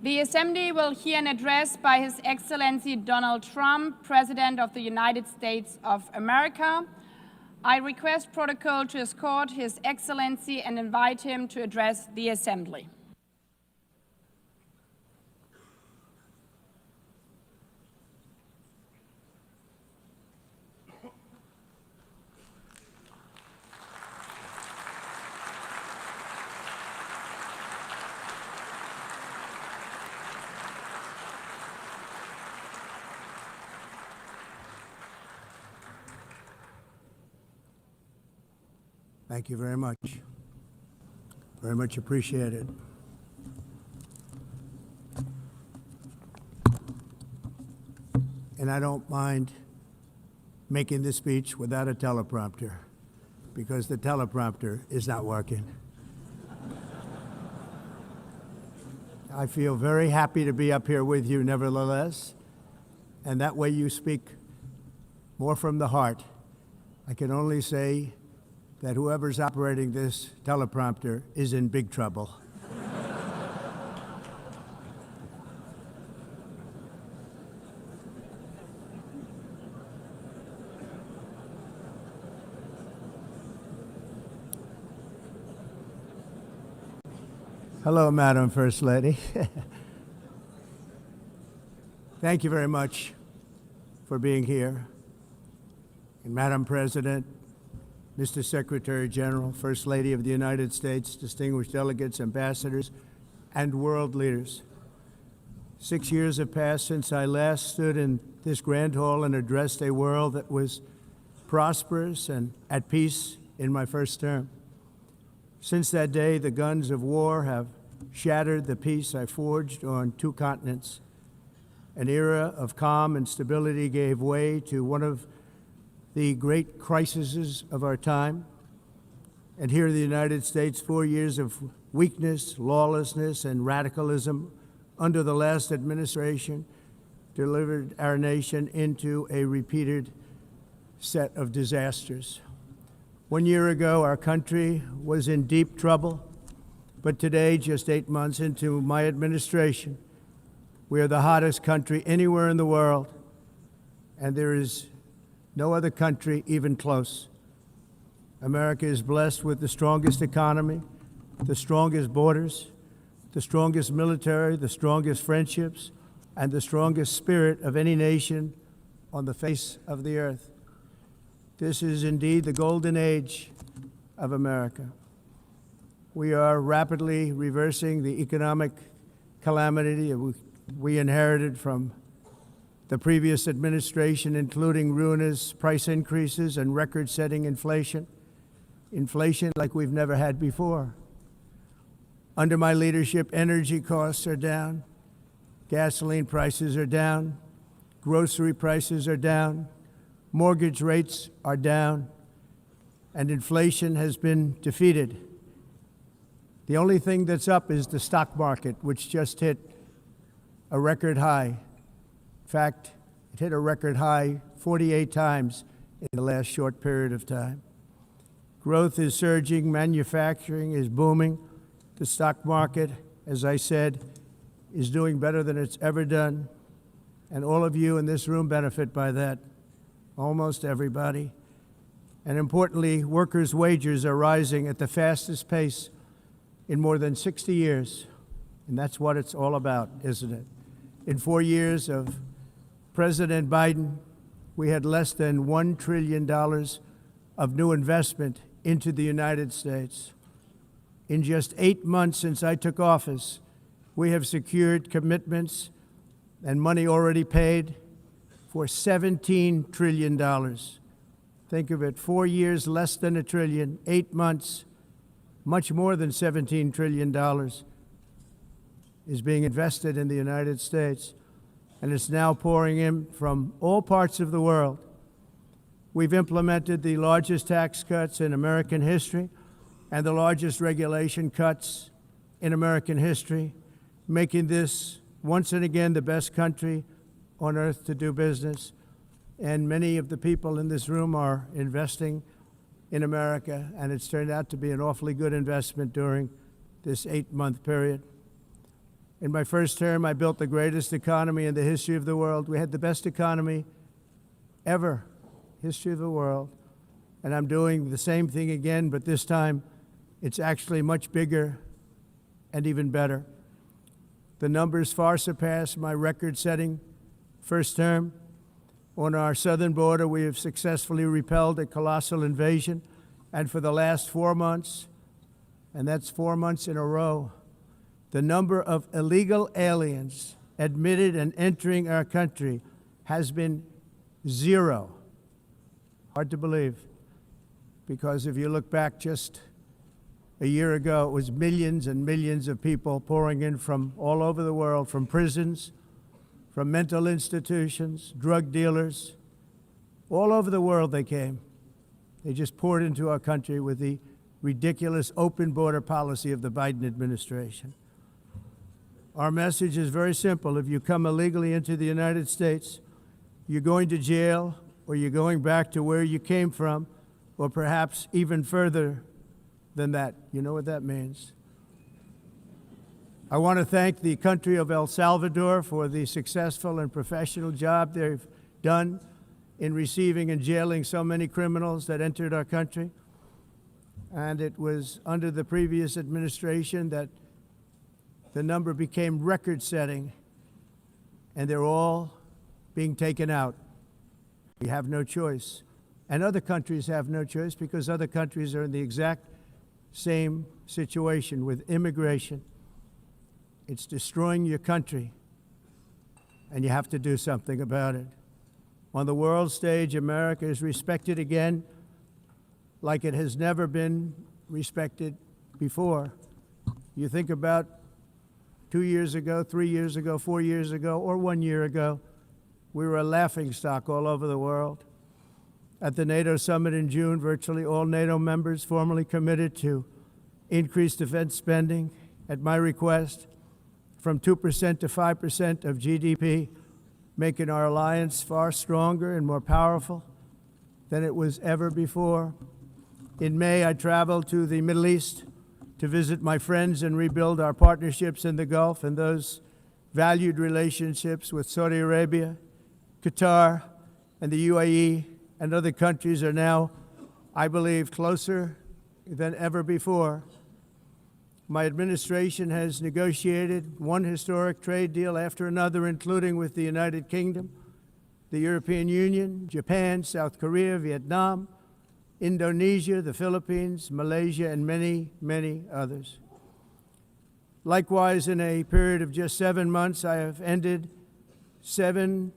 The Assembly will hear an address by His Excellency Donald Trump, President of the United States of America. I request protocol to escort His Excellency and invite him to address the Assembly. Thank you very much. Very much appreciated. And I don't mind making this speech without a teleprompter, because the teleprompter is not working. I feel very happy to be up here with you nevertheless, and that way you speak more from the heart. I can only say that whoever's operating this teleprompter is in big trouble. Hello, Madam First Lady. Thank you very much for being here. And Madam President, Mr. Secretary General, First Lady of the United States, distinguished delegates, ambassadors, and world leaders. 6 years have passed since I last stood in this grand hall and addressed a world that was prosperous and at peace in my first term. Since that day, the guns of war have shattered the peace I forged on 2 continents. An era of calm and stability gave way to one of the great crises of our time. And here in the United States, 4 years of weakness, lawlessness, and radicalism under the last administration delivered our nation into a repeated set of disasters. 1 year ago, our country was in deep trouble, but today, just 8 months into my administration, we are the hottest country anywhere in the world, and there is no other country even close. America is blessed with the strongest economy, the strongest borders, the strongest military, the strongest friendships, and the strongest spirit of any nation on the face of the earth. This is indeed the golden age of America. We are rapidly reversing the economic calamity we inherited from the previous administration, including ruinous price increases and record-setting inflation like we've never had before. Under my leadership, energy costs are down, gasoline prices are down, grocery prices are down, mortgage rates are down, and inflation has been defeated. The only thing that's up is the stock market, which just hit a record high. In fact, it hit a record high 48 times in the last short period of time. Growth is surging, manufacturing is booming. The stock market, as I said, is doing better than it's ever done. And all of you in this room benefit by that, almost everybody. And importantly, workers' wages are rising at the fastest pace in more than 60 years. And that's what it's all about, isn't it? In 4 years of President Biden, we had less than $1 trillion of new investment into the United States. In just 8 months since I took office, we have secured commitments and money already paid for $17 trillion. Think of it, 4 years, less than $1 trillion, 8 months, much more than $17 trillion is being invested in the United States. And it's now pouring in from all parts of the world. We've implemented the largest tax cuts in American history and the largest regulation cuts in American history, making this once and again the best country on earth to do business. And many of the people in this room are investing in America, and it's turned out to be an awfully good investment during this 8-month period. In my first term, I built the greatest economy in the history of the world. We had the best economy ever, history of the world. And I'm doing the same thing again, but this time it's actually much bigger and even better. The numbers far surpass my record-setting first term. On our southern border, we have successfully repelled a colossal invasion, and for the last 4 months, and that's 4 months in a row, the number of illegal aliens admitted and entering our country has been 0. Hard to believe, because if you look back just a year ago, it was millions and millions of people pouring in from all over the world, from prisons, from mental institutions, drug dealers. All over the world they came. They just poured into our country with the ridiculous open border policy of the Biden administration. Our message is very simple. If you come illegally into the United States, you're going to jail, or you're going back to where you came from, or perhaps even further than that. You know what that means. I want to thank the country of El Salvador for the successful and professional job they've done in receiving and jailing so many criminals that entered our country. And it was under the previous administration that the number became record-setting, and they're all being taken out. We have no choice. And other countries have no choice, because other countries are in the exact same situation with immigration. It's destroying your country, and you have to do something about it. On the world stage, America is respected again like it has never been respected before. You think about 2 years ago, 3 years ago, 4 years ago, or 1 year ago, we were a laughingstock all over the world. At the NATO summit in June, virtually all NATO members formally committed to increase defense spending at my request from 2% to 5% of GDP, making our alliance far stronger and more powerful than it was ever before. In May, I traveled to the Middle East to visit my friends and rebuild our partnerships in the Gulf and those valued relationships with Saudi Arabia, Qatar, and the UAE, and other countries are now, I believe, closer than ever before. My administration has negotiated one historic trade deal after another, including with the United Kingdom, the European Union, Japan, South Korea, Vietnam, Indonesia, the Philippines, Malaysia, and many, many others. Likewise, in a period of just 7 months, I have ended 7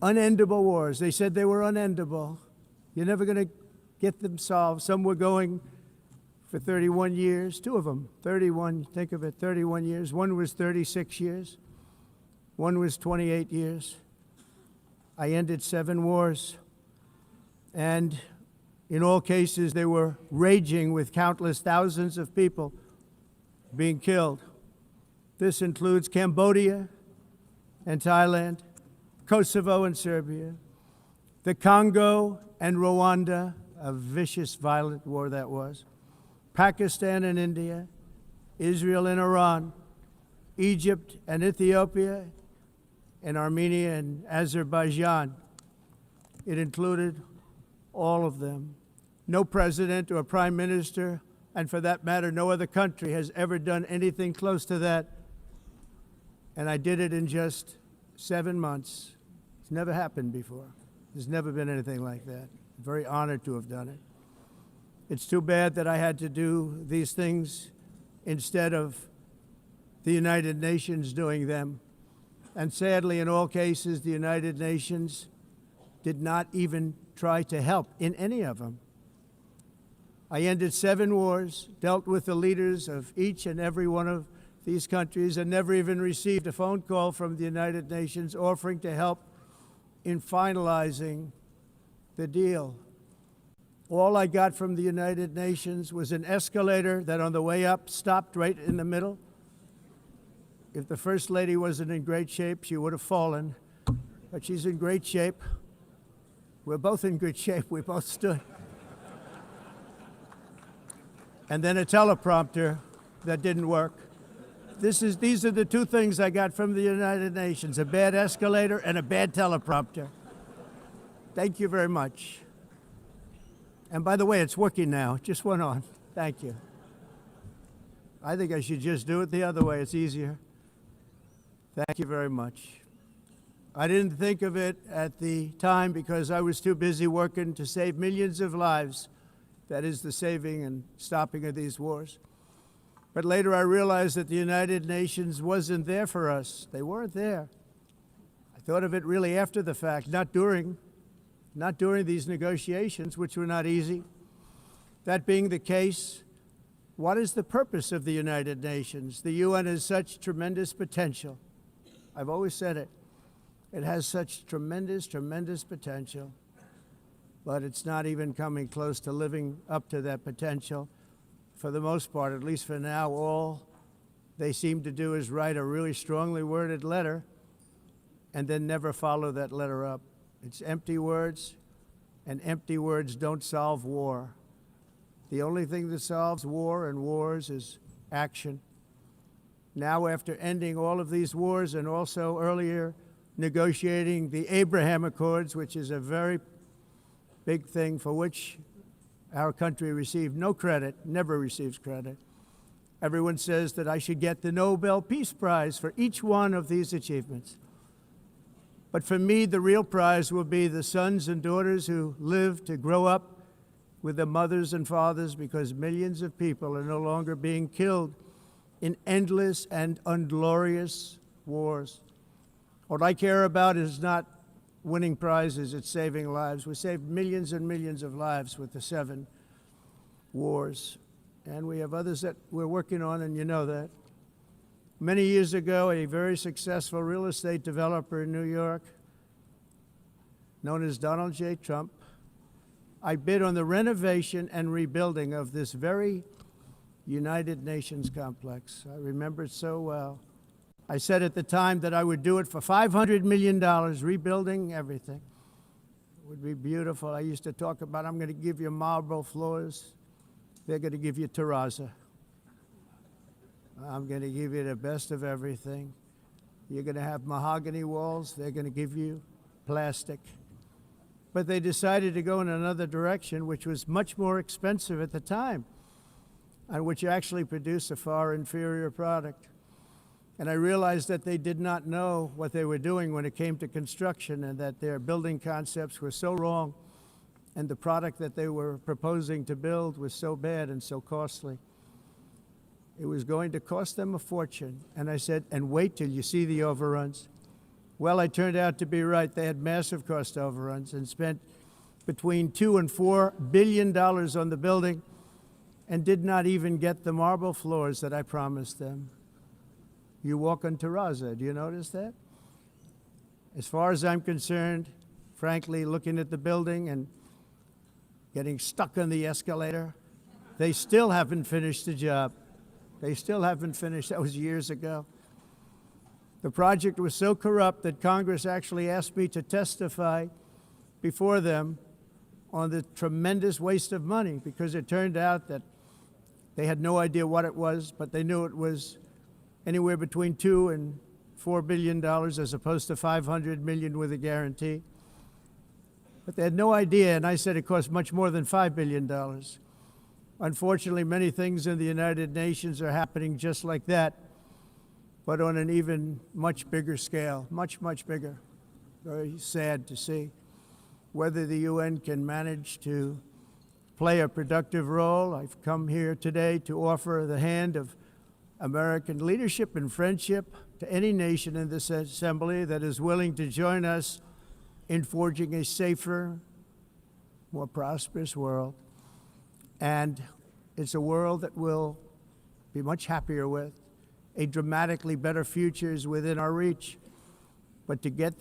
unendable wars. They said they were unendable. You're never going to get them solved. Some were going for 31 years, 2 of them, 31, think of it, 31 years. One was 36 years. One was 28 years. I ended 7 wars. And in all cases, they were raging with countless thousands of people being killed. This includes Cambodia and Thailand, Kosovo and Serbia, the Congo and Rwanda, a vicious, violent war that was, Pakistan and India, Israel and Iran, Egypt and Ethiopia, and Armenia and Azerbaijan. It included all of them. No president or prime minister, and for that matter, no other country has ever done anything close to that. And I did it in just 7 months. It's never happened before. There's never been anything like that. I'm very honored to have done it. It's too bad that I had to do these things instead of the United Nations doing them. And sadly, in all cases, the United Nations did not even try to help in any of them. I ended 7 wars, dealt with the leaders of each and every one of these countries, and never even received a phone call from the United Nations offering to help in finalizing the deal. All I got from the United Nations was an escalator that on the way up stopped right in the middle. If the First Lady wasn't in great shape, she would have fallen, but she's in great shape. We're both in good shape. We both stood. And then a teleprompter that didn't work. These are the two things I got from the United Nations, a bad escalator and a bad teleprompter. Thank you very much. And by the way, it's working now. It just went on. Thank you. I think I should just do it the other way. It's easier. Thank you very much. I didn't think of it at the time because I was too busy working to save millions of lives. That is the saving and stopping of these wars. But later I realized that the United Nations wasn't there for us. They weren't there. I thought of it really after the fact, not during these negotiations, which were not easy. That being the case, what is the purpose of the United Nations? The UN has such tremendous potential. I've always said it. It has such tremendous, tremendous potential, but it's not even coming close to living up to that potential. For the most part, at least for now, all they seem to do is write a really strongly worded letter and then never follow that letter up. It's empty words, and empty words don't solve war. The only thing that solves war and wars is action. Now, after ending all of these wars and also earlier negotiating the Abraham Accords, which is a very big thing for which our country received no credit, never receives credit. Everyone says that I should get the Nobel Peace Prize for each one of these achievements. But for me, the real prize will be the sons and daughters who live to grow up with the mothers and fathers, because millions of people are no longer being killed in endless and unglorious wars. What I care about is not winning prizes, it's saving lives. We saved millions and millions of lives with the 7 wars. And we have others that we're working on, and you know that. Many years ago, a very successful real estate developer in New York, known as Donald J. Trump, I bid on the renovation and rebuilding of this very United Nations complex. I remember it so well. I said at the time that I would do it for $500 million, rebuilding everything. It would be beautiful. I used to talk about, I'm going to give you marble floors. They're going to give you terrazzo. I'm going to give you the best of everything. You're going to have mahogany walls. They're going to give you plastic. But they decided to go in another direction, which was much more expensive at the time, and which actually produced a far inferior product. And I realized that they did not know what they were doing when it came to construction, and that their building concepts were so wrong, and the product that they were proposing to build was so bad and so costly. It was going to cost them a fortune. And I said, and wait till you see the overruns. Well, I turned out to be right. They had massive cost overruns and spent between $2 and $4 billion on the building and did not even get the marble floors that I promised them. You walk on terrazzo. Do you notice that? As far as I'm concerned, frankly, looking at the building and getting stuck on the escalator, they still haven't finished the job. They still haven't finished. That was years ago. The project was so corrupt that Congress actually asked me to testify before them on the tremendous waste of money, because it turned out that they had no idea what it was, but they knew it was anywhere between $2 and $4 billion as opposed to $500 million with a guarantee. But they had no idea, and I said it cost much more than $5 billion. Unfortunately, many things in the United Nations are happening just like that, but on an even much bigger scale, much, much bigger. Very sad to see. Whether the UN can manage to play a productive role, I've come here today to offer the hand of American leadership and friendship to any nation in this assembly that is willing to join us in forging a safer, more prosperous world. And it's a world that we'll be much happier with. A dramatically better future is within our reach. But to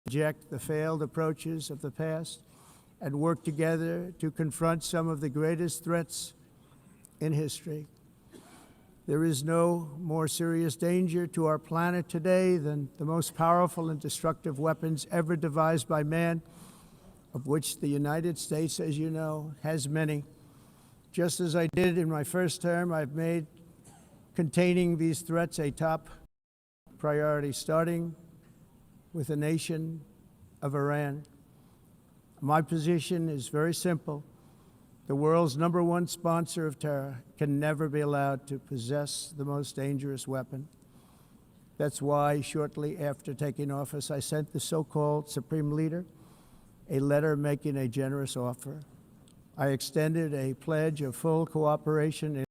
reject the failed approaches of the past and work together to confront some of the greatest threats in history. There is no more serious danger to our planet today than the most powerful and destructive weapons ever devised by man, of which the United States, as you know, has many. Just as I did in my first term, I've made containing these threats a top priority, starting with the nation of Iran. My position is very simple. The world's #1 sponsor of terror can never be allowed to possess the most dangerous weapon. That's why, shortly after taking office, I sent the so-called Supreme Leader a letter making a generous offer. I extended a pledge of full cooperation